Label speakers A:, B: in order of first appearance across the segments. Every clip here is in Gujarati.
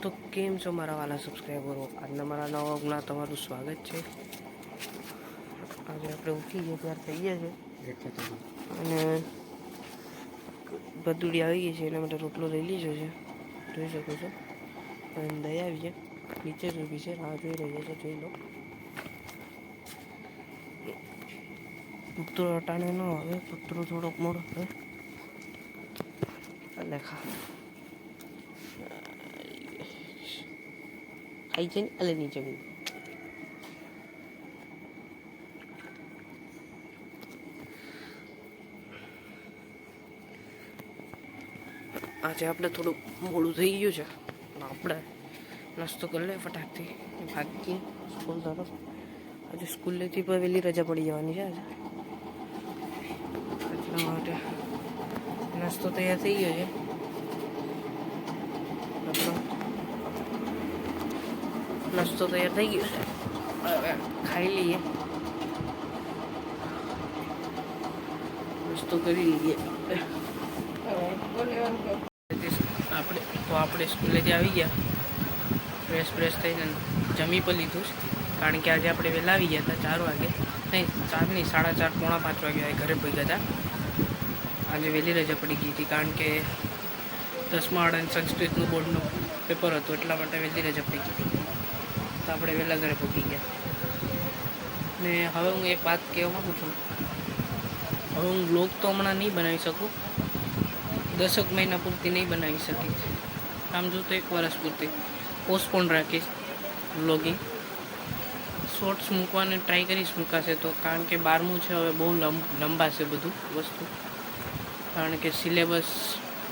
A: તો કેમ છો મારા વાલા સબસ્ક્રાઈબરો? આજના મારા નવા વ્લોગમાં તમારું સ્વાગત છે. આજે આપણે ઉઠી ગયા ત્યાર થઈ ગયા છે અને બધુડી આવી ગઈ છે. એના માટે રોટલો લઈ લીધો છે, જોઈ શકો છો. અને દહીં આવી છે, નીચે જ ઊભી છે, રાહ જોઈ રહી છે, જોઈ લો. પુત્રો અટાણે ન આવે, પુત્રો થોડોક મોડો આવે. લેખા ખાઈ છે ને, અલે નીચે બહુ આજે આપણે થોડું મોડું થઈ ગયું છે. આપણે નાસ્તો કરી લે ફટાકથી ભાગી સ્કૂલ તરફ. આજે સ્કૂલેથી પણ વહેલી રજા પડી જવાની છે આજે, એટલા માટે નાસ્તો તૈયાર થઈ ગયો છે. નાસ્તો તૈયાર થઈ ગયો છે, હવે ખાઈ લઈએ, નાસ્તો કરી લઈએ. આપણે સ્કૂલેથી આવી ગયા, ફ્રેશ થઈને જમી પણ લીધું છે. કારણ કે આજે આપણે વહેલા આવી ગયા હતા, 4 વાગે નહીં, 4 નહીં, 4:30 પોણા 5 વાગે ઘરે પહોંચ્યા હતા. આજે વહેલી રજા પડી ગઈ હતી, કારણ કે 10મા અને સંસ્કૃતનું બોર્ડનું પેપર હતું, એટલા માટે વહેલી રજા પડી ગઈ હતી. તો આપણે વહેલા ઘરે પહોંચી ગયા. ને હવે હું એક વાત કહેવા માગું છું. હવે હું વ્લોગ તો હમણાં નહીં બનાવી શકું, 10 મહિના પૂરતી નહીં બનાવી શકીશ. આમ જો તો 1 વર્ષ પૂરતી પોસ્ટપોન રાખીશ વ્લોગિંગ. શોર્ટ્સ મૂકવાની ટ્રાય કરીશ, મૂકાશે તો. કારણ કે 12મું છે, હવે બહુ લંબાશે બધું વસ્તુ, કારણ કે સિલેબસ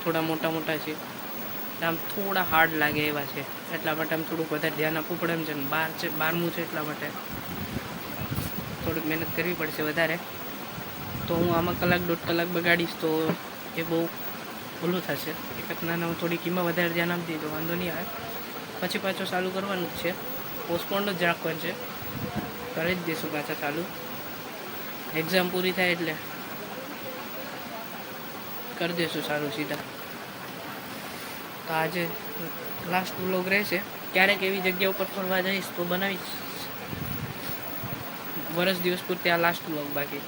A: થોડા મોટા છે, આમ થોડા હાર્ડ લાગે એવા છે. એટલા માટે આમ થોડુંક વધારે ધ્યાન આપવું પડે એમ છે ને. 12મું છે, એટલા માટે થોડીક મહેનત કરવી પડશે વધારે. તો હું આમાં 1-1.5 કલાક બગાડીશ તો એ બહુ ભૂલું થશે. એક નાના થોડીક એમાં વધારે ધ્યાન આપી દીધું વાંધો નહીં આવે. પછી પાછો ચાલુ કરવાનું જ છે, પોસ્ટપોન્ડ જ રાખવાનું છે. કરી જ દઈશું પાછા ચાલુ, એક્ઝામ પૂરી થાય એટલે કરી દઈશું સારું સીધા. તો આજે લાસ્ટ વ્લોગ રહેશે. ક્યારેક એવી જગ્યા ઉપર ફરવા જઈશ તો બનાવીશ. વર્ષ દિવસ પૂરતી આ લાસ્ટ વ્લોગ. બાકી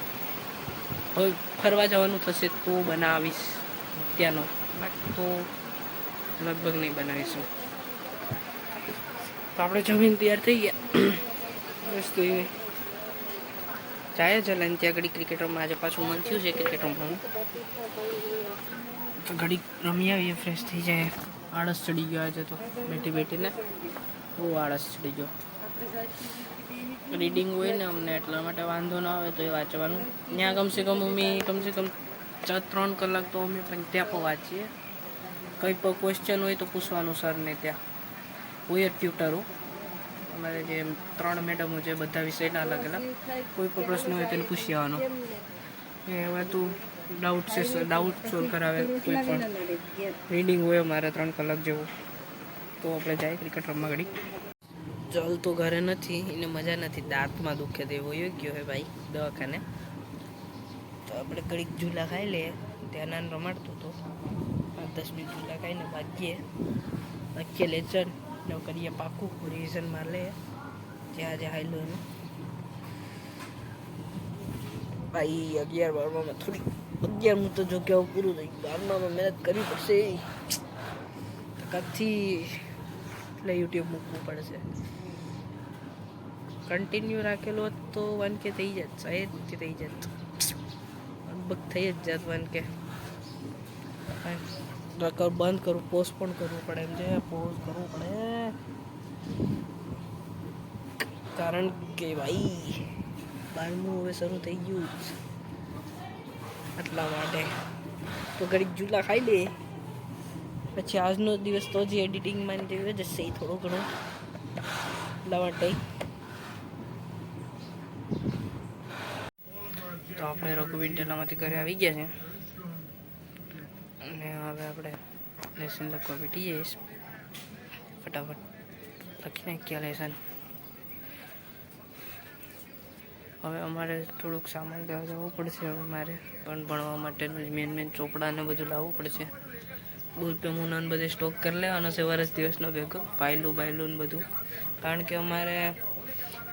A: હવે ફરવા જવાનું થશે તો બનાવીશ ત્યાંનો, બાકી તો લગભગ નહીં બનાવીશું. તો આપણે જમીન તૈયાર થઈ ગયા. વસ્તુ એ જાય છે લઈને ત્યાં ઘડી ક્રિકેટ રમવા. આજે પાછું મન થયું છે ક્રિકેટ રમવાનું, તો ઘડી રમી આવીએ, ફ્રેશ થઈ જાય. આળસ ચડી ગયો આજે તો, બેઠીને બહુ આળસ ચડી ગયો. રીડિંગ હોય ને અમને, એટલા માટે વાંધો ના આવે તો એ વાંચવાનું. ત્યાં કમસે કમ 3 કલાક તો અમે પણ ત્યાં પણ વાંચીએ. કંઈ પણ ક્વેશ્ચન હોય તો પૂછવાનું સરને. ત્યાં હોય જ ટ્યુટરો. અમારે જે 3 મેડમો છે, બધા વિષયના અલગ અલગ. કોઈ પણ પ્રશ્ન હોય તેને પૂછી આવવાનો. એ બધું ડાઉટ સોલ્વ કરાવે. કોઈ પણ રીડિંગ હોય અમારે 3 કલાક જેવું. તો આપણે જાય ક્રિકેટ રમવા ઘડી. જલ તો ઘરે નથી, એને મજા નથી, દાંતમાં દુખે તે વયો ગયો હે ભાઈ દવાખાને. તો આપણે ઘડીક ઝૂલા ખાઈ લઈએ. ત્યાં નાન રમાડતો હતો, 5-10 મિનિટ ઝૂલા ખાઈને ભાગીએ લેચર ને કરીએ પાકું. રિવિઝન માર લઈએ જ્યાં આજે હાઈલો એનું. ભાઈ 11-12માં થોડી 11મું તો જો કે પૂરું થઈ ગયું. 12માં મહેનત કરવી પડશે કાંથી, એટલે યુટ્યુબ મૂકવું પડશે. કન્ટિન્યુ રાખેલો હોત તો 1K થઈ જાત, સાહેબથી થઈ જાત, લગભગ થઈ જ જાત 1K. બંધ કરું, પોસ્ટ પણ કરવું પડે એમ છે, પોઝ કરવું પડે, કારણ કે ભાઈ 12મું હવે શરૂ થઈ ગયું એટલા માટે. તો ઘડીક ઝૂલા ખાઈ લે, પછી આજનો દિવસ તો જે એડિટિંગમાં જેવું જશે થોડો ઘણો, એટલા માટે. તો આપણે રઘુવીર ટેલામાંથી ઘરે આવી ગયા છે અને હવે આપણે લેસન લખવા બેઠી જઈશ. ફટાફટ લખી નાખ્યા લેસન. હવે અમારે થોડુંક સામાન લેવા જવું પડશે. હવે મારે પણ ભણવા માટેનું મેન ચોપડાને બધું લાવવું પડશે. બોલપેન મુનાન બધે સ્ટોક કરી લેવાનો છે વર્ષ દિવસનો ભેગો, ફાઇલું બાઇલું ને બધું. કારણ કે અમારે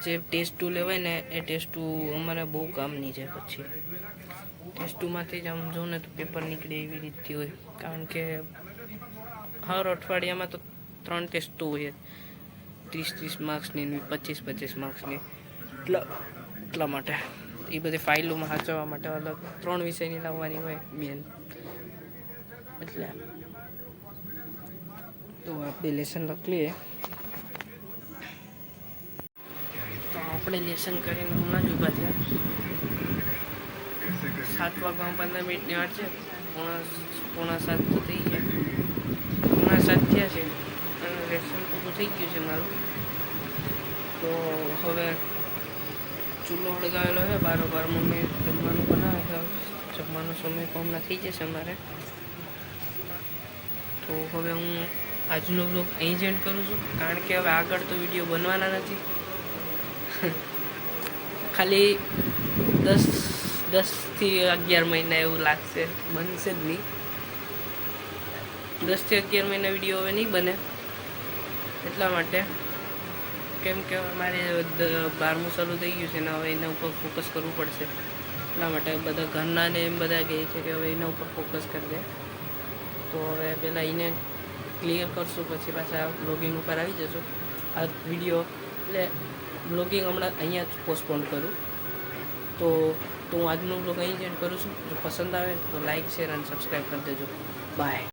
A: જે ટેસ્ટ 2 લેવાય ને એ ટેસ્ટ 2 અમારે બહુ કામની છે. પછી ટેસ્ટ 2માંથી જ આમ જોઉં ને તો પેપર નીકળે એવી રીતથી હોય. કારણ કે હર અઠવાડિયામાં તો 3 ટેસ્ટ તો હોય, 30-30 માર્ક્સની, 25-25 માર્ક્સની. એટલા માટે એ બધી ફાઇલોમાં સાચવવા માટે અલગ 3 વિષયની લાવવાની હોય મેન. એટલે તો આપણે લેસન લખી લઈએ. તો આપણે લેસન કરીને હમણાં જ ઊભા થયા. 7 વાગવામાં 15 મિનિટની વાર છે. પોણા 7 તો થઈ ગયા. પોણા 7 થયા છે અને લેસન પૂરું થઈ ગયું છે મારું. તો હવે ચૂલો સળગાવેલો છે, બારોબાર મમ્મી જમવાનું બનાવે છે. જમવાનો સમય પણ હમણાં થઈ જશે અમારે. તો હવે હું આજનો બ્લોગ અહીં જ એન્ડ કરું છું, કારણ કે હવે આગળ તો વિડીયો બનવાના નથી. ખાલી 10 થી 11 મહિના એવું લાગશે, બનશે જ નહીં. 10 થી 11 મહિના વિડીયો હવે નહીં બને. એટલા માટે, કેમ કે મારે 12મું શરૂ થઈ ગયું છે ને હવે એના ઉપર ફોકસ કરવું પડશે. એટલા માટે બધા ઘરના ને એમ બધા કહે છે કે હવે એના ઉપર ફોકસ કરી દે. તો હવે પહેલાં એને ક્લિયર કરશું, પછી પાછા બ્લોગિંગ ઉપર આવી જશું. આ વિડીયો એટલે બ્લોગિંગ હમણાં અહીંયા જ પોસ્ટપોન કરું. તો હું આજનો બ્લોગ અહીં જ એન્ડ કરું છું. જો પસંદ આવે તો લાઇક, શેર અને સબસ્ક્રાઈબ કરી દેજો. બાય.